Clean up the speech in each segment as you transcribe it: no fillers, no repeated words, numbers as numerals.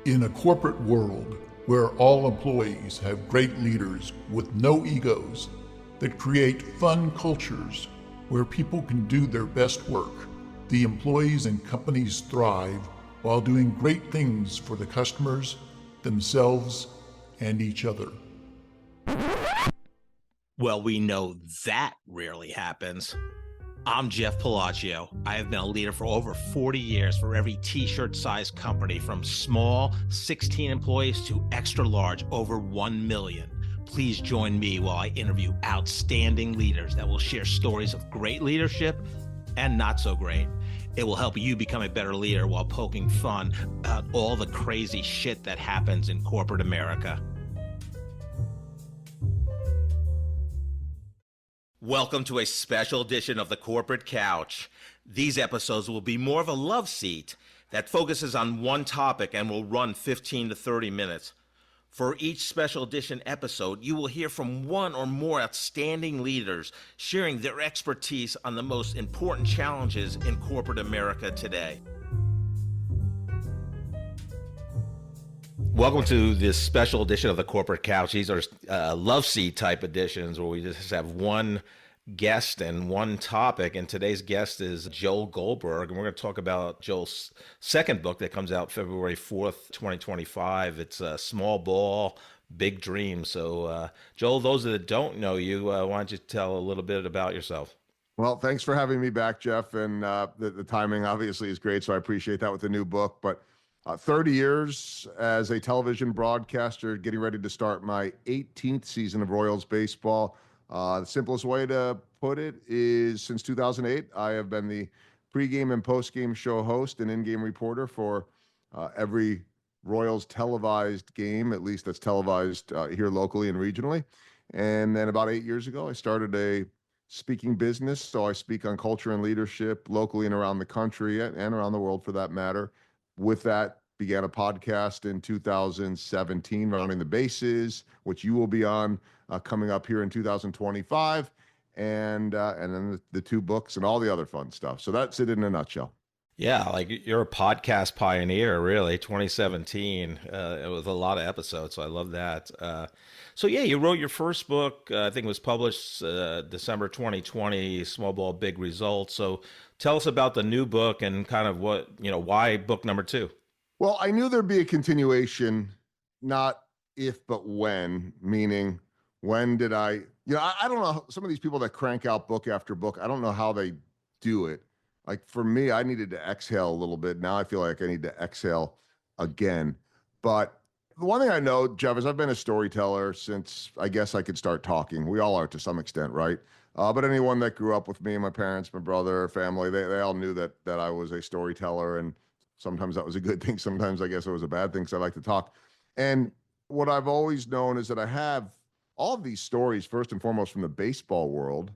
In a corporate world where all employees have great leaders with no egos that create fun cultures where people can do their best work, the employees and companies thrive while doing great things for the customers, themselves, and each other. Well, we know that rarely happens. I'm Jeff Palacio. I have been a leader for over 40 years for every t-shirt size company, from small 16 employees to extra large over 1 million. Please join me while I interview outstanding leaders that will share stories of great leadership and not so great. It will help you become a better leader while poking fun about all the crazy shit that happens in corporate America. Welcome to a special edition of the Corporate Couch. These episodes will be more of a love seat that focuses on one topic and will run 15 to 30 minutes. For each special edition episode, you will hear from one or more outstanding leaders sharing their expertise on the most important challenges in corporate America today. Welcome to this special edition of the Corporate Couch. These are love seat type editions where we just have one guest and one topic. And today's guest is Joel Goldberg. And we're going to talk about Joel's second book that comes out February 4th, 2025. It's Small Ball, Big Dreams. So Joel, those that don't know you, why don't you tell a little bit about yourself? Well, thanks for having me back, Jeff. And the timing obviously is great, so I appreciate that with the new book. But 30 years as a television broadcaster, getting ready to start my 18th season of Royals baseball. The simplest way to put it is, since 2008, I have been the pregame and postgame show host and in-game reporter for every Royals televised game, at least that's televised here locally and regionally. And then about 8 years ago, I started a speaking business. So I speak on culture and leadership locally and around the country and around the world for that matter. With that, began a podcast in 2017, Rounding the Bases, which you will be on coming up here in 2025, and then the two books and all the other fun stuff. So that's it in a nutshell. Yeah, like you're a podcast pioneer, really. 2017, it was a lot of episodes, so I love that. So yeah, you wrote your first book, I think it was published December 2020, Small Ball, Big Results. So tell us about the new book and kind of why book number 2? Well, I knew there'd be a continuation, not if, but when, meaning when did I don't know, some of these people that crank out book after book, I don't know how they do it. Like for me, I needed to exhale a little bit. Now I feel like I need to exhale again. But the one thing I know, Jeff, is I've been a storyteller since I guess I could start talking. We all are to some extent, right? But anyone that grew up with me, my parents, my brother, family, they all knew that I was a storyteller. And sometimes that was a good thing. Sometimes I guess it was a bad thing because I like to talk. And what I've always known is that I have all of these stories, first and foremost, from the baseball world.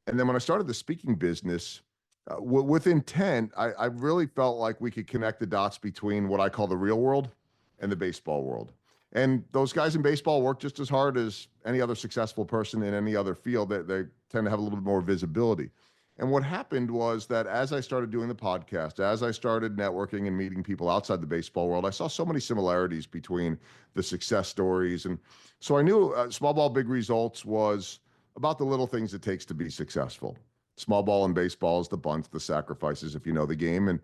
And then when I started the speaking business, with intent, I really felt like we could connect the dots between what I call the real world and the baseball world. And those guys in baseball work just as hard as any other successful person in any other field. They tend to have a little bit more visibility. And what happened was that as I started doing the podcast, as I started networking and meeting people outside the baseball world, I saw so many similarities between the success stories. And so I knew Small Ball, Big Results was about the little things it takes to be successful. Small ball in baseball is the bunts, the sacrifices, if you know the game. And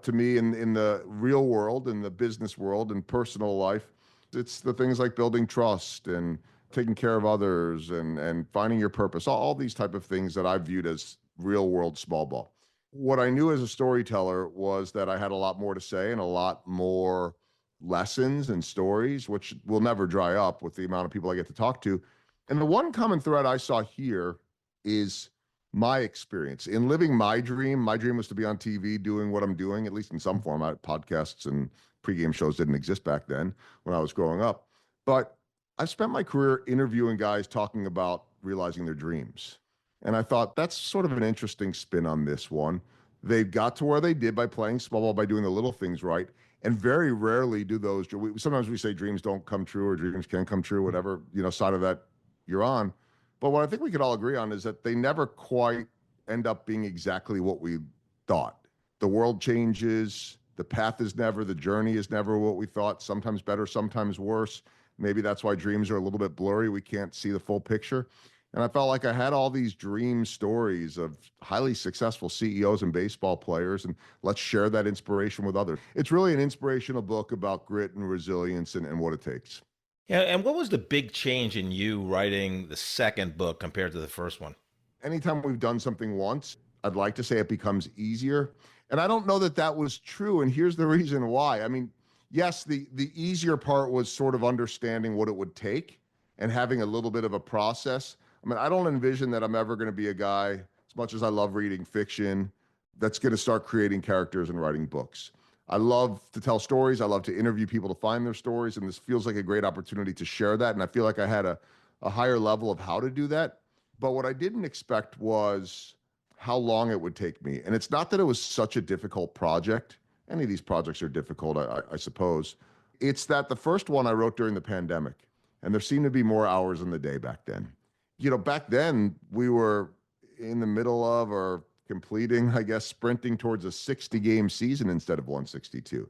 to me, in the real world, in the business world, and personal life, it's the things like building trust and taking care of others and finding your purpose, all these type of things that I viewed as real world small ball. What I knew as a storyteller was that I had a lot more to say and a lot more lessons and stories, which will never dry up with the amount of people I get to talk to. And the one common thread I saw here is my experience in living my dream. My dream was to be on TV doing what I'm doing, at least in some form. Podcasts and pregame shows didn't exist back then when I was growing up. But I've spent my career interviewing guys talking about realizing their dreams. And I thought that's sort of an interesting spin on this one. They got to where they did by playing small ball, by doing the little things right. And very rarely do those, sometimes we say dreams don't come true or dreams can come true, whatever, side of that you're on. But what I think we could all agree on is that they never quite end up being exactly what we thought. The world changes, The path is never, the journey is never what we thought, sometimes better, sometimes worse. Maybe that's why dreams are a little bit blurry. We can't see the full picture. And I felt like I had all these dream stories of highly successful CEOs and baseball players, and let's share that inspiration with others. It's really an inspirational book about grit and resilience and what it takes. Yeah, and what was the big change in you writing the second book compared to the first one? Anytime we've done something once, I'd like to say it becomes easier. And I don't know that that was true. And here's the reason why. I mean, yes, the easier part was sort of understanding what it would take and having a little bit of a process. I mean, I don't envision that I'm ever going to be a guy, as much as I love reading fiction, that's going to start creating characters and writing books. I love to tell stories. I love to interview people to find their stories. And this feels like a great opportunity to share that. And I feel like I had a higher level of how to do that. But what I didn't expect was how long it would take me. And it's not that it was such a difficult project. Any of these projects are difficult, I suppose. It's that the first one I wrote during the pandemic, and there seemed to be more hours in the day back then. You know, back then we were in the middle of or completing, I guess, sprinting towards a 60-game season instead of 162.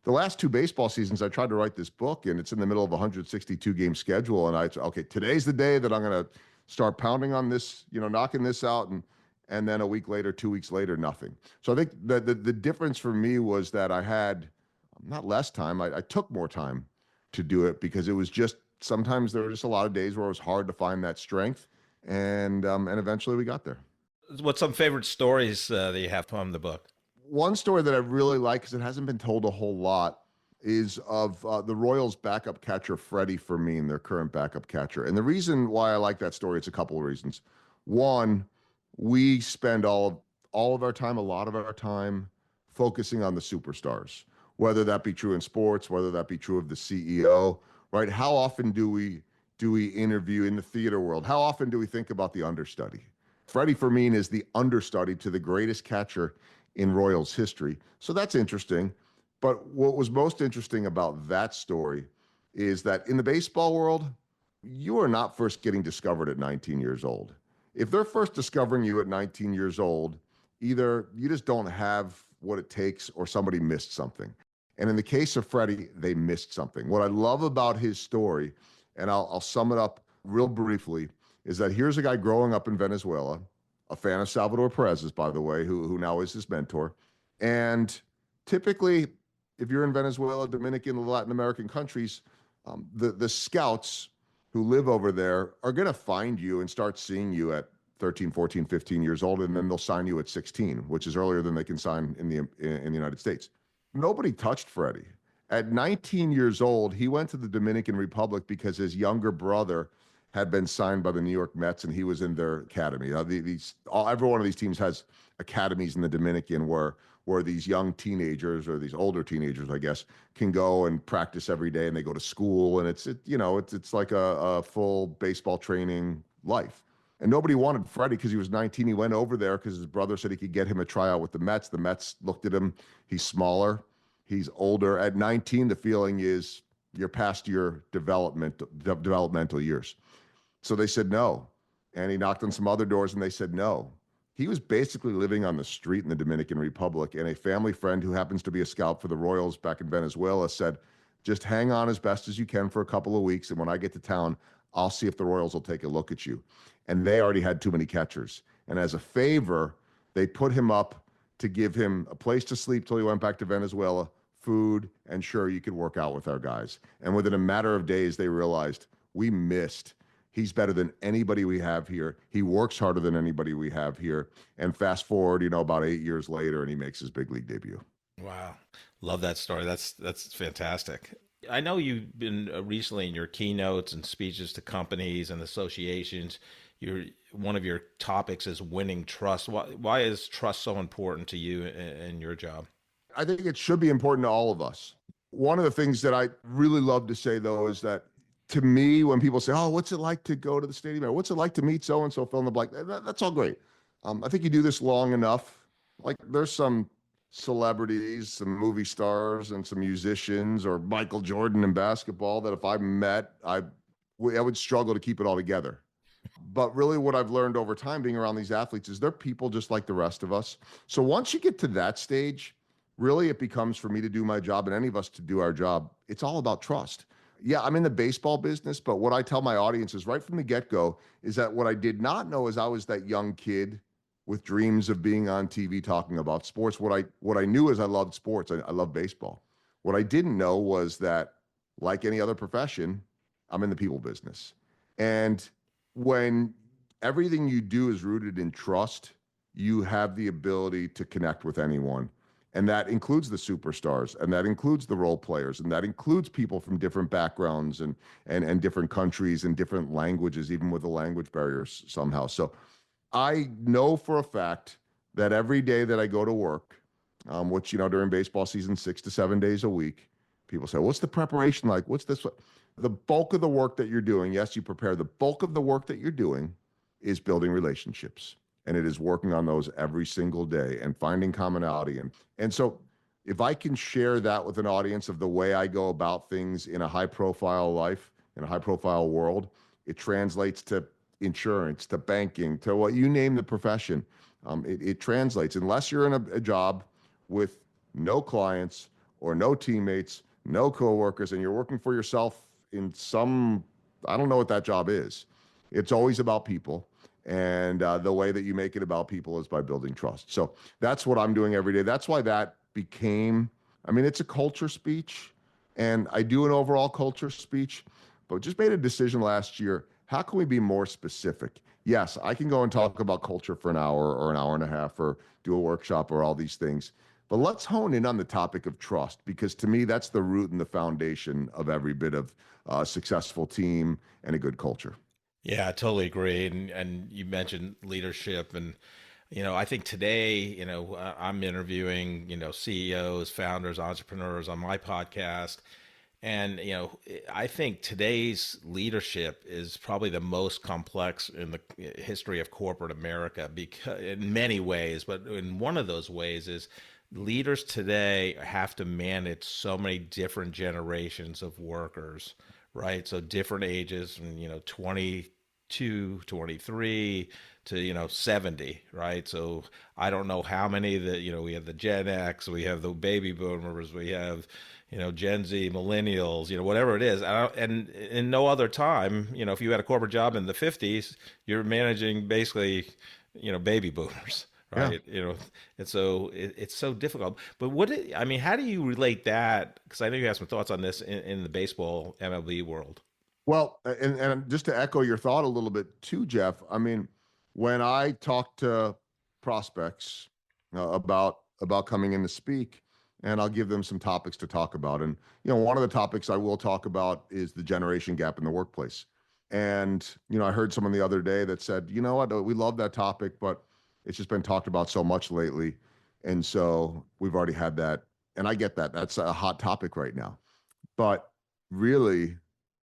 The last two baseball seasons, I tried to write this book, and it's in the middle of a 162-game schedule. And I said, okay, today's the day that I'm going to start pounding on this, you know, knocking this out. And then a week later, 2 weeks later, nothing. So I think the difference for me was that I had not less time. I took more time to do it because it was just, sometimes there were just a lot of days where it was hard to find that strength. And eventually we got there. What's some favorite stories that you have from the book? One story that I really like, because it hasn't been told a whole lot, is of the Royals' backup catcher, Freddie Fermin, their current backup catcher. And the reason why I like that story, it's a couple of reasons. One, we spend all of our time, a lot of our time, focusing on the superstars, whether that be true in sports, whether that be true of the CEO, right? How often do we interview in the theater world? How often do we think about the understudy? Freddie Fermin is the understudy to the greatest catcher in Royals history. So that's interesting. But what was most interesting about that story is that in the baseball world, you are not first getting discovered at 19 years old. If they're first discovering you at 19 years old, either you just don't have what it takes or somebody missed something. And in the case of Freddie, they missed something. What I love about his story, and I'll sum it up real briefly, is that here's a guy growing up in Venezuela, a fan of Salvador Perez's, by the way, who now is his mentor. And typically, if you're in Venezuela, Dominican, Latin American countries, the scouts who live over there are going to find you and start seeing you at 13, 14, 15 years old, and then they'll sign you at 16, which is earlier than they can sign in the United States. Nobody touched Freddie. At 19 years old, he went to the Dominican Republic because his younger brother had been signed by the New York Mets, and he was in their academy. Every one of these teams has academies in the Dominican where these young teenagers, or these older teenagers, I guess, can go and practice every day, and they go to school, and it's like a full baseball training life. And nobody wanted Freddie because he was 19. He went over there because his brother said he could get him a tryout with the Mets. The Mets looked at him. He's smaller. He's older. At 19, the feeling is you're past your developmental years. So they said no. And he knocked on some other doors, and they said no. He was basically living on the street in the Dominican Republic, and a family friend who happens to be a scout for the Royals back in Venezuela said, just hang on as best as you can for a couple of weeks, and when I get to town, I'll see if the Royals will take a look at you. And they already had too many catchers. And as a favor, they put him up to give him a place to sleep till he went back to Venezuela, food, and sure, you could work out with our guys. And within a matter of days, they realized we missed. He's better than anybody we have here. He works harder than anybody we have here. And fast forward, about 8 years later, and he makes his big league debut. Wow. Love that story. That's fantastic. I know you've been recently in your keynotes and speeches to companies and associations. One of your topics is winning trust. Why is trust so important to you in your job? I think it should be important to all of us. One of the things that I really love to say, though, is that to me, when people say, oh, what's it like to go to the stadium? Or what's it like to meet so-and-so, fill in the blank? That's all great. I think you do this long enough. Like there's some celebrities, some movie stars, and some musicians, or Michael Jordan in basketball, that if I met, I would struggle to keep it all together. But really what I've learned over time being around these athletes is they're people just like the rest of us. So once you get to that stage, really it becomes for me to do my job and any of us to do our job. It's all about trust. Yeah, I'm in the baseball business, but what I tell my audiences right from the get-go is that what I did not know is I was that young kid with dreams of being on TV talking about sports. What I knew is I loved sports. I love baseball. What I didn't know was that, like any other profession, I'm in the people business. And when everything you do is rooted in trust, you have the ability to connect with anyone. And that includes the superstars, and that includes the role players, and that includes people from different backgrounds and different countries and different languages, even with the language barriers somehow. So I know for a fact that every day that I go to work, which, during baseball season, 6 to 7 days a week, people say, what's the preparation like? What's this? The bulk of the work that you're doing, yes, you prepare. The bulk of the work that you're doing is building relationships. And it is working on those every single day and finding commonality. And so if I can share that with an audience of the way I go about things in a high profile life, in a high profile world, it translates to insurance, to banking, to what you name the profession. It translates. Unless you're in a job with no clients or no teammates, no coworkers, and you're working for yourself in some, I don't know what that job is. It's always about people. And the way that you make it about people is by building trust. So that's what I'm doing every day. That's why that became, it's a culture speech, and I do an overall culture speech, but just made a decision last year. How can we be more specific? Yes, I can go and talk about culture for an hour or an hour and a half or do a workshop or all these things. But let's hone in on the topic of trust, because to me, that's the root and the foundation of every bit of a successful team and a good culture. Yeah, I totally agree. And you mentioned leadership, and I think today, I'm interviewing, CEOs, founders, entrepreneurs on my podcast. And, I think today's leadership is probably the most complex in the history of corporate America, because in many ways, but in one of those ways is leaders today have to manage so many different generations of workers, right? So different ages, from 22, 23 to 70, right? So I don't know how many that, we have the Gen X, we have the baby boomers, we have Gen Z, millennials, whatever it is. And in no other time, if you had a corporate job in the 50s, you're managing basically baby boomers, right? Yeah. And so it's so difficult. But how do you relate that? Because I know you have some thoughts on this in the baseball MLB world. Well, and just to echo your thought a little bit too, Jeff, when I talk to prospects about coming in to speak, and I'll give them some topics to talk about. And, one of the topics I will talk about is the generation gap in the workplace. And, I heard someone the other day that said, you know what, we love that topic, but it's just been talked about so much lately. And so we've already had that. And I get that. That's a hot topic right now. But really,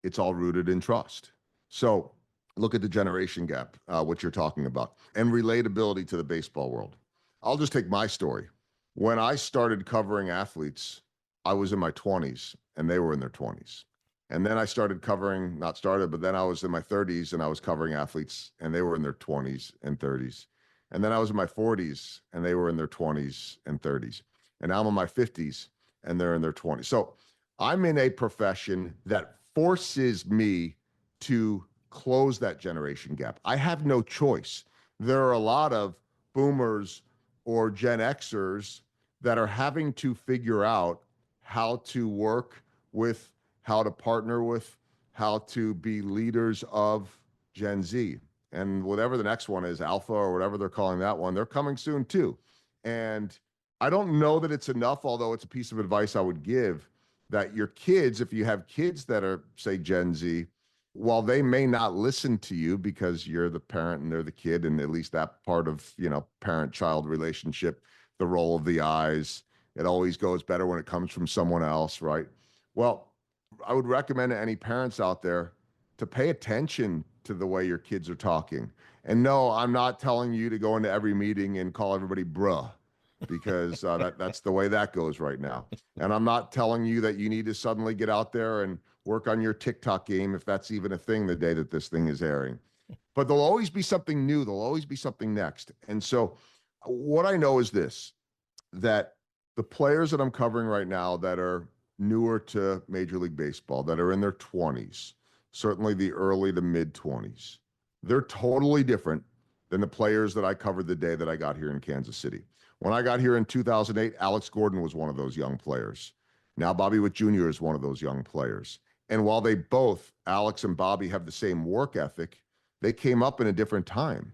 it's all rooted in trust. So look at the generation gap, what you're talking about, and relatability to the baseball world. I'll just take my story. When I started covering athletes, I was in my 20s and they were in their 20s. And then I started covering, not started, but then I was in my 30s and I was covering athletes and they were in their 20s and 30s. And then I was in my 40s and they were in their 20s and 30s. And now I'm in my 50s and they're in their 20s. So I'm in a profession that forces me to close that generation gap. I have no choice. There are a lot of boomers or Gen Xers that are having to figure out how to work with, how to partner with, how to be leaders of Gen Z. And whatever the next one is, Alpha or whatever they're calling that one, they're coming soon too. And I don't know that it's enough, although it's a piece of advice I would give, that your kids, if you have kids that are, say, Gen Z, while they may not listen to you because you're the parent and they're the kid, and at least that part of, parent-child relationship, the roll of the eyes, it always goes better when it comes from someone else, right? Well, I would recommend to any parents out there to pay attention to the way your kids are talking. And no, I'm not telling you to go into every meeting and call everybody bruh, because that's the way that goes right now. And I'm not telling you that you need to suddenly get out there and work on your TikTok game, if that's even a thing the day that this thing is airing. But there'll always be something new. There'll always be something next. And so what I know is this, that the players that I'm covering right now that are newer to Major League Baseball, that are in their 20s, certainly the early to mid 20s, they're totally different than the players that I covered the day that I got here in Kansas City. When I got here in 2008, Alex Gordon was one of those young players. Now Bobby Witt Jr. is one of those young players. And while they both, Alex and Bobby, have the same work ethic, they came up in a different time.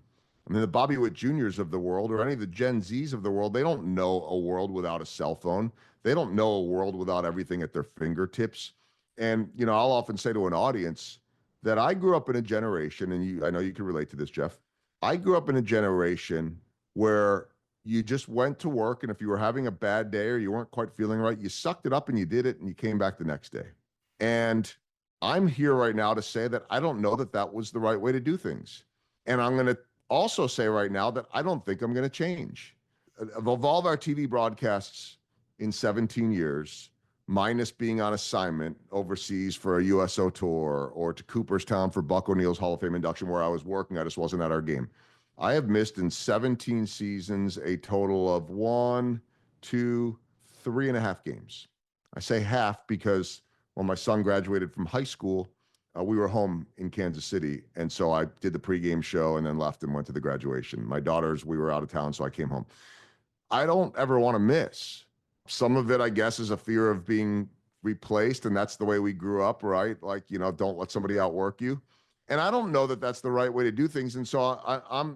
I mean, the Bobby Witt Juniors of the world, or any of the Gen Zs of the world, they don't know a world without a cell phone. They don't know a world without everything at their fingertips. And, you know, I'll often say to an audience that I grew up in a generation, and I know you can relate to this, Jeff. I grew up in a generation where you just went to work, and if you were having a bad day or you weren't quite feeling right, you sucked it up and you did it, and you came back the next day. And I'm here right now to say that I don't know that that was the right way to do things. And I'm going to also say right now that I don't think I'm going to change. Of all of our TV broadcasts in 17 years, minus being on assignment overseas for a USO tour or to Cooperstown for Buck O'Neill's Hall of Fame induction where I was working, I just wasn't at our game. I have missed in 17 seasons a total of 1, 2, 3.5 games. I say half because when my son graduated from high school, we were home in Kansas City. And so I did the pregame show and then left and went to the graduation. My daughters, we were out of town, so I came home. I don't ever want to miss. Some of it, I guess, is a fear of being replaced. And that's the way we grew up, right? Like, you know, don't let somebody outwork you. And I don't know that that's the right way to do things. And so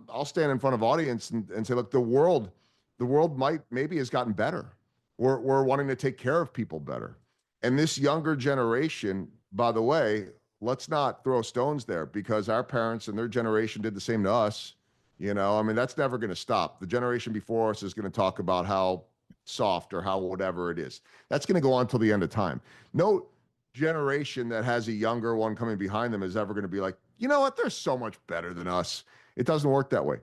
I'll stand in front of audience and say, look, the world maybe has gotten better. We're wanting to take care of people better. And this younger generation, by the way, let's not throw stones there because our parents and their generation did the same to us. You know, I mean, that's never going to stop. The generation before us is going to talk about how soft or how whatever it is. That's going to go on till the end of time. No generation that has a younger one coming behind them is ever going to be like, you know what, they're so much better than us. It doesn't work that way.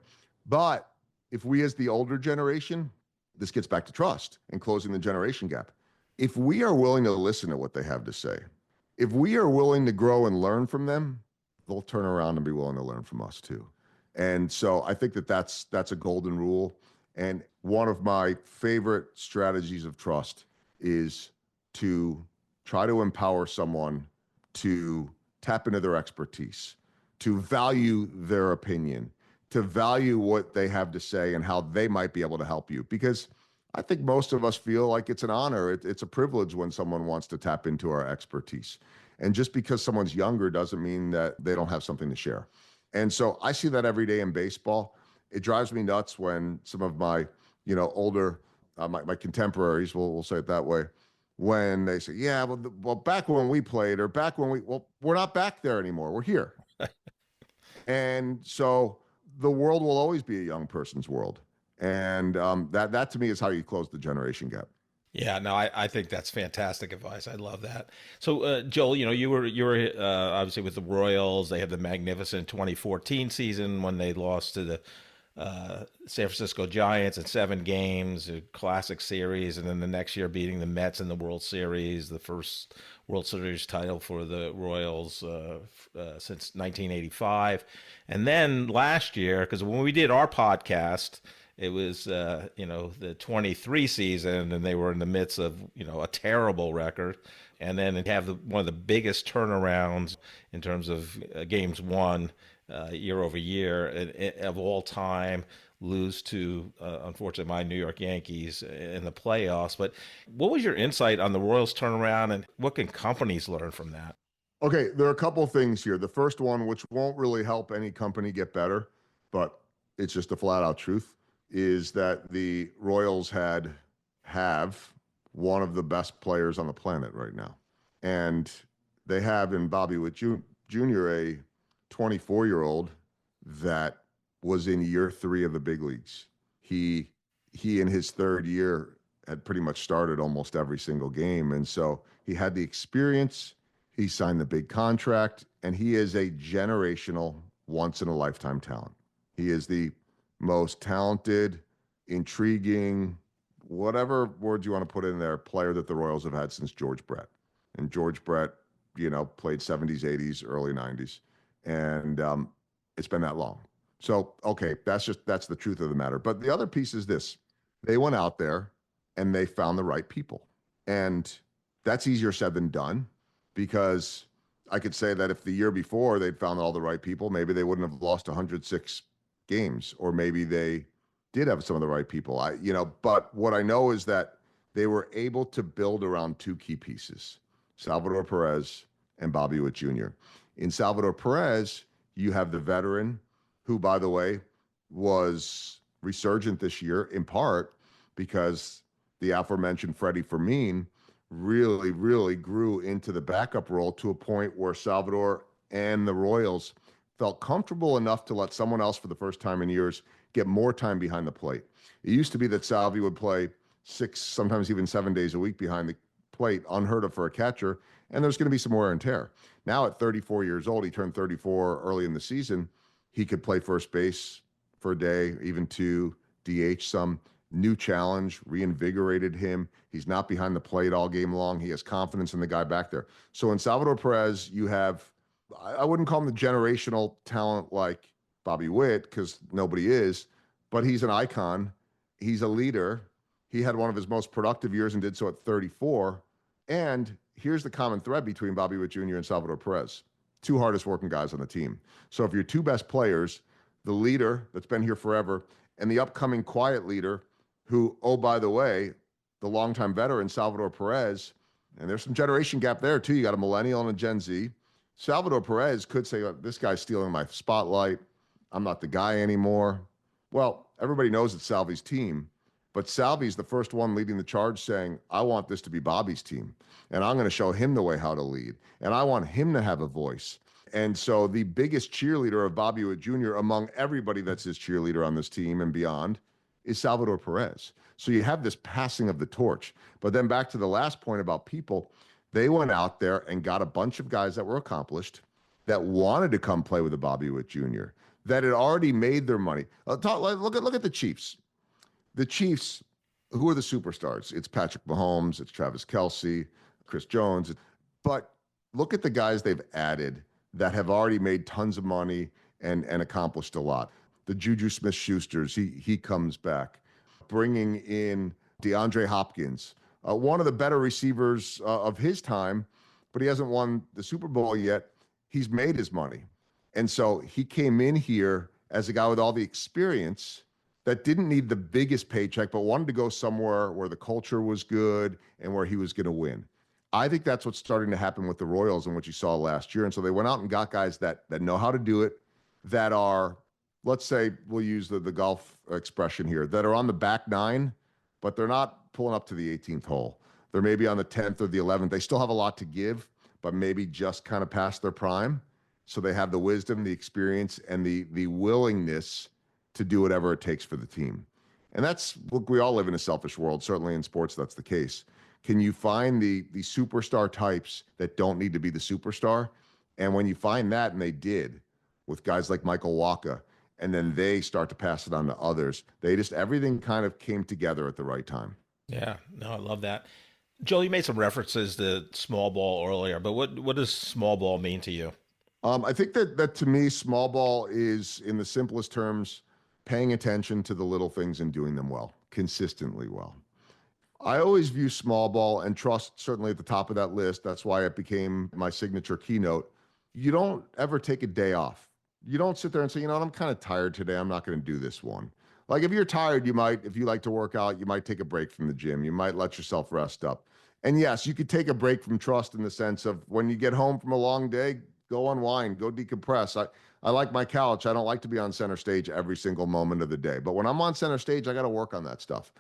But if we as the older generation, this gets back to trust and closing the generation gap. If we are willing to listen to what they have to say, if we are willing to grow and learn from them, they'll turn around and be willing to learn from us too. And so I think that that's a golden rule. And one of my favorite strategies of trust is to try to empower someone to tap into their expertise, to value their opinion, to value what they have to say and how they might be able to help you. Because I think most of us feel like it's an honor. It's a privilege when someone wants to tap into our expertise. And just because someone's younger doesn't mean that they don't have something to share. And so I see that every day in baseball. It drives me nuts when some of my, older, my contemporaries, we'll say it that way, when they say, yeah, well, back when we played or back when we're not back there anymore. We're here. And so the world will always be a young person's world. And that to me is how you close the generation gap. Yeah, no, I think that's fantastic advice. I love that. So, Joel, you were obviously with the Royals. They had the magnificent 2014 season when they lost to the San Francisco Giants in 7 games, a classic series, and then the next year beating the Mets in the World Series, the first World Series title for the Royals since 1985. And then last year, because when we did our podcast, it was, the 23 season, and they were in the midst of, a terrible record. And then they have one of the biggest turnarounds in terms of games won year over year of all time, lose to, unfortunately, my New York Yankees in the playoffs. But what was your insight on the Royals turnaround, and what can companies learn from that? Okay, there are a couple of things here. The first one, which won't really help any company get better, but it's just a flat out truth, is that the Royals have one of the best players on the planet right now. And they have in Bobby Witt Jr. a 24-year-old that was in year 3 of the big leagues. He in his 3rd year had pretty much started almost every single game. And so he had the experience, he signed the big contract, and he is a generational, once-in-a-lifetime talent. He is the most talented, intriguing, whatever words you want to put in there, player that the Royals have had since George Brett. And George Brett, played 70s, 80s, early 90s. And it's been that long. So, okay, that's the truth of the matter. But the other piece is this. They went out there and they found the right people. And that's easier said than done, because I could say that if the year before they'd found all the right people, maybe they wouldn't have lost 106 games, or maybe they did have some of the right people. But what I know is that they were able to build around two key pieces, Salvador Perez and Bobby Witt Jr. In Salvador Perez, you have the veteran who, by the way, was resurgent this year, in part because the aforementioned Freddie Fermin really, really grew into the backup role to a point where Salvador and the Royals felt comfortable enough to let someone else, for the first time in years, get more time behind the plate. It used to be that Salvi would play 6, sometimes even 7 days a week behind the plate, unheard of for a catcher, and there's going to be some wear and tear. Now at 34 years old, he turned 34 early in the season, he could play first base for a day, even two, DH some. New challenge, reinvigorated him. He's not behind the plate all game long. He has confidence in the guy back there. So in Salvador Perez, you have, I wouldn't call him the generational talent like Bobby Witt, because nobody is, but he's an icon. He's a leader. He had one of his most productive years and did so at 34. And here's the common thread between Bobby Witt Jr. and Salvador Perez: two hardest working guys on the team. So if your two best players, the leader that's been here forever and the upcoming quiet leader, who, oh, by the way, the longtime veteran, Salvador Perez, and there's some generation gap there too. You got a millennial and a Gen Z. Salvador Perez could say, this guy's stealing my spotlight. I'm not the guy anymore. Well, everybody knows it's Salvi's team, but Salvi's the first one leading the charge saying, I want this to be Bobby's team, and I'm going to show him the way how to lead, and I want him to have a voice. And so the biggest cheerleader of Bobby Witt Jr. among everybody that's his cheerleader on this team and beyond is Salvador Perez. So you have this passing of the torch. But then back to the last point about people, they went out there and got a bunch of guys that were accomplished, that wanted to come play with the Bobby Witt Jr., that had already made their money. Look at the Chiefs. The Chiefs, who are the superstars? It's Patrick Mahomes, it's Travis Kelce, Chris Jones. But look at the guys they've added that have already made tons of money and accomplished a lot. The Juju Smith-Schusters, he comes back. Bringing in DeAndre Hopkins, one of the better receivers of his time, but he hasn't won the Super Bowl yet. He's made his money. And so he came in here as a guy with all the experience that didn't need the biggest paycheck, but wanted to go somewhere where the culture was good and where he was going to win. I think that's what's starting to happen with the Royals and what you saw last year. And so they went out and got guys that know how to do it, that are, let's say, we'll use the golf expression here, that are on the back nine, but they're not pulling up to the 18th hole. They're maybe on the 10th or the 11th. They still have a lot to give, but maybe just kind of past their prime. So they have the wisdom, the experience, and the willingness to do whatever it takes for the team. And that's, look, we all live in a selfish world. Certainly in sports, that's the case. Can you find the superstar types that don't need to be the superstar? And when you find that, and they did with guys like Michael Wacha, and then they start to pass it on to others, everything kind of came together at the right time. Yeah, no, I love that. Joel, you made some references to small ball earlier, but what does small ball mean to you? I think that to me, small ball is, in the simplest terms, paying attention to the little things and doing them well, consistently well. I always view small ball, and trust certainly at the top of that list. That's why it became my signature keynote. You don't ever take a day off. You don't sit there and say, you know what, I'm kind of tired today, I'm not going to do this one. Like if you're tired, you might, if you like to work out, you might take a break from the gym. You might let yourself rest up. And yes, you could take a break from trust in the sense of when you get home from a long day, go unwind, go decompress. I like my couch. I don't like to be on center stage every single moment of the day. But when I'm on center stage, I got to work on that stuff.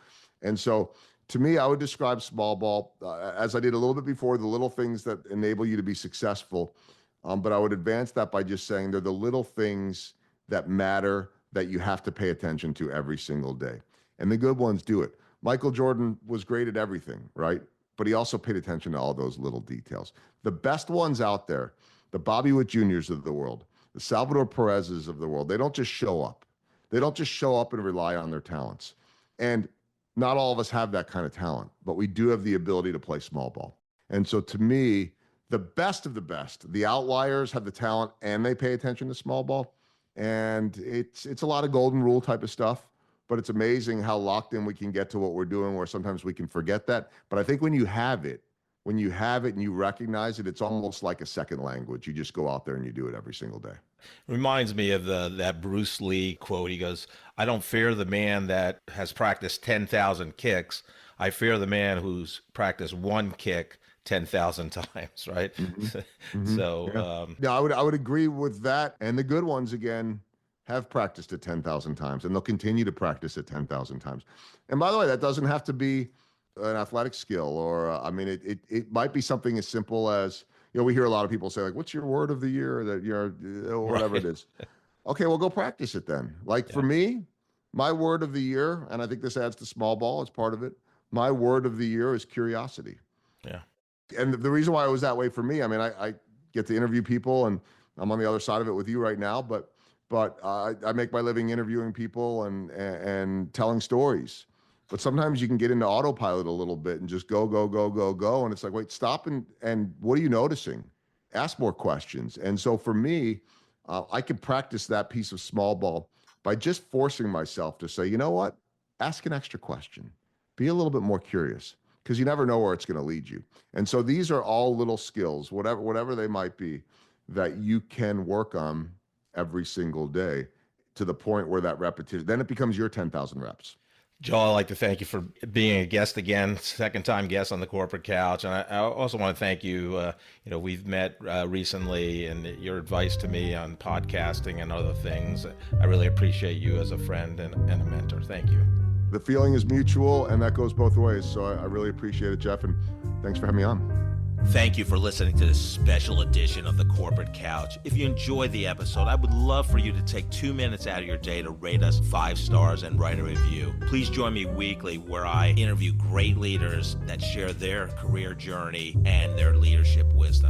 And so to me, I would describe small ball, as I did a little bit before, the little things that enable you to be successful. But I would advance that by just saying they're the little things that matter that you have to pay attention to every single day. And the good ones do it. Michael Jordan was great at everything, right? But he also paid attention to all those little details. The best ones out there, the Bobby Witt Jr.'s of the world, the Salvador Perez's of the world, they don't just show up. They don't just show up and rely on their talents. And not all of us have that kind of talent, but we do have the ability to play small ball. And so to me, the best of the best, the outliers have the talent and they pay attention to small ball. And it's a lot of golden rule type of stuff, but it's amazing how locked in we can get to what we're doing, where sometimes we can forget that. But I think when you have it and you recognize it, it's almost like a second language. You just go out there and you do it every single day. Reminds me of that Bruce Lee quote. He goes, "I don't fear the man that has practiced 10,000 kicks. I fear the man who's practiced one kick 10,000 times," right? So, yeah, I would agree with that. And the good ones, again, have practiced it 10,000 times, and they'll continue to practice it 10,000 times. And by the way, that doesn't have to be an athletic skill, or I mean, it might be something as simple as, we hear a lot of people say, like, what's your word of the year, that whatever right. it is. Okay, well, go practice it then. Like for me, my word of the year, and I think this adds to small ball, it's part of it. My word of the year is curiosity. Yeah. And the reason why it was that way for me, I mean, I get to interview people, and I'm on the other side of it with you right now, but I make my living interviewing people and telling stories. But sometimes you can get into autopilot a little bit and just go. And it's like, wait, stop. And what are you noticing? Ask more questions. And so for me, I can practice that piece of small ball by just forcing myself to say, you know what? Ask an extra question. Be a little bit more curious, because you never know where it's going to lead you. And so these are all little skills, whatever they might be, that you can work on every single day, to the point where that repetition, then it becomes your 10,000 reps. Joel, I'd like to thank you for being a guest again, second time guest on the Corporate Couch. And I also want to thank you. We've met recently, and your advice to me on podcasting and other things. I really appreciate you as a friend and a mentor. Thank you. The feeling is mutual, and that goes both ways. So I really appreciate it, Jeff, and thanks for having me on. Thank you for listening to this special edition of the Corporate Couch. If you enjoyed the episode, I would love for you to take 2 minutes out of your day to rate us 5 stars and write a review. Please join me weekly, where I interview great leaders that share their career journey and their leadership wisdom.